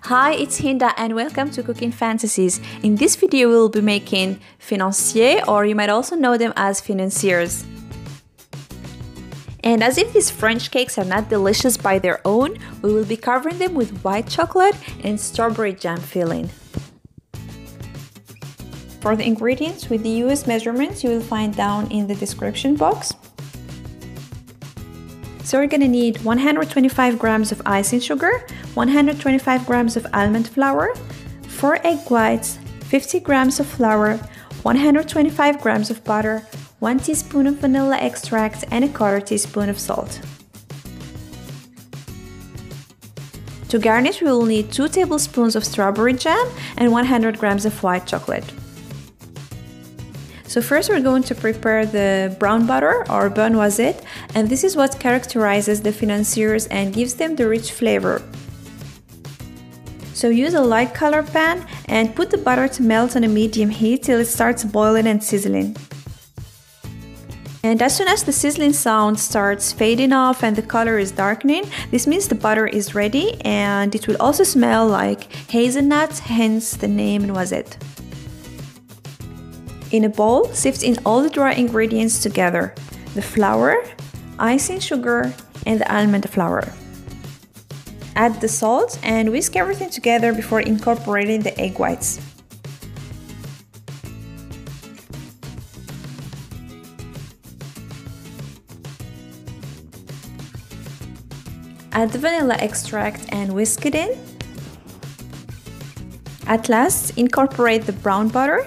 Hi, it's Hinda and welcome to Cooking Fantasies. In this video we'll be making Financiers, or you might also know them as Financiers. And as if these French cakes are not delicious by their own, we will be covering them with white chocolate and strawberry jam filling. For the ingredients, with the US measurements you will find down in the description box. So we're gonna need 125 grams of icing sugar, 125 grams of almond flour, 4 egg whites, 50 grams of flour, 125 grams of butter, 1 teaspoon of vanilla extract, and a 1/4 teaspoon of salt. To garnish, we will need 2 tablespoons of strawberry jam and 100 grams of white chocolate. So first we're going to prepare the brown butter or beurre noisette, and this is what characterizes the Financiers and gives them the rich flavor. So use a light color pan and put the butter to melt on a medium heat till it starts boiling and sizzling. And as soon as the sizzling sound starts fading off and the color is darkening, this means the butter is ready, and it will also smell like hazelnuts, hence the name noisette. In a bowl, sift in all the dry ingredients together: the flour, icing sugar, and the almond flour. Add the salt and whisk everything together before incorporating the egg whites. Add the vanilla extract and whisk it in. At last, incorporate the brown butter.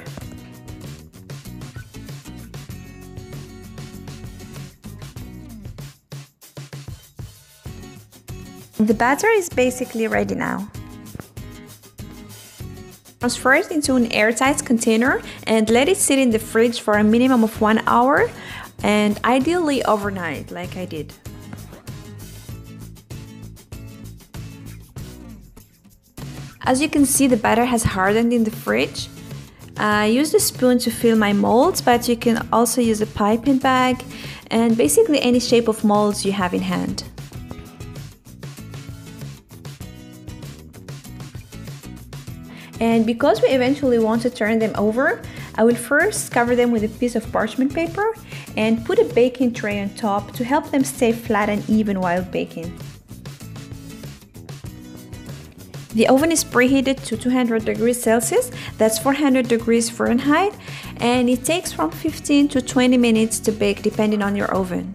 The batter is basically ready now. Transfer it into an airtight container and let it sit in the fridge for a minimum of 1 hour, and ideally overnight, like I did. As you can see, the batter has hardened in the fridge. I used a spoon to fill my molds, but you can also use a piping bag and basically any shape of molds you have in hand. And because we eventually want to turn them over, I will first cover them with a piece of parchment paper and put a baking tray on top to help them stay flat and even while baking. The oven is preheated to 200 degrees Celsius, that's 400 degrees Fahrenheit, and it takes from 15 to 20 minutes to bake depending on your oven.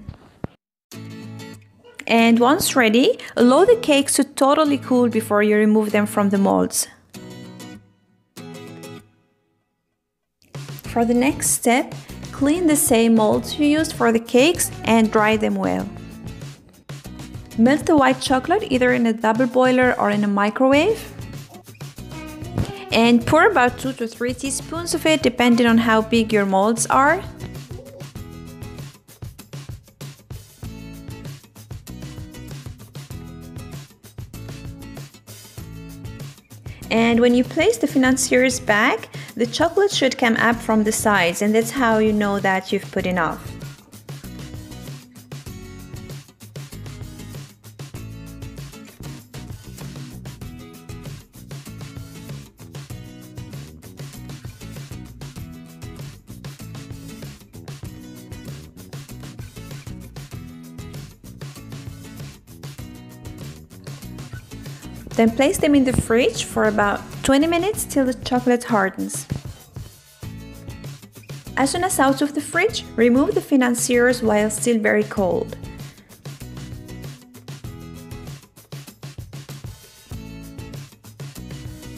And once ready, allow the cakes to totally cool before you remove them from the molds. For the next step, clean the same molds you used for the cakes and dry them well. Melt the white chocolate either in a double boiler or in a microwave. And pour about 2 to 3 teaspoons of it depending on how big your molds are. And when you place the Financiers back, the chocolate should come up from the sides, and that's how you know that you've put enough. Then place them in the fridge for about 20 minutes till the chocolate hardens. As soon as out of the fridge, remove the Financiers while still very cold.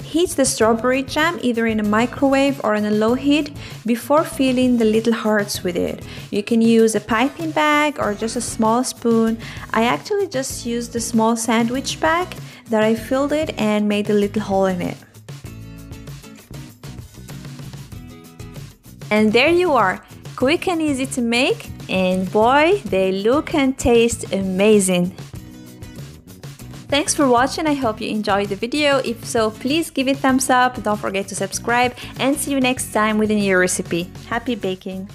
Heat the strawberry jam either in a microwave or on a low heat before filling the little hearts with it. You can use a piping bag or just a small spoon. I actually just used a small sandwich bag that I filled it and made a little hole in it. And there you are, quick and easy to make, and boy, they look and taste amazing. Thanks for watching, I hope you enjoyed the video. If so, please give it a thumbs up, don't forget to subscribe, and see you next time with a new recipe. Happy baking!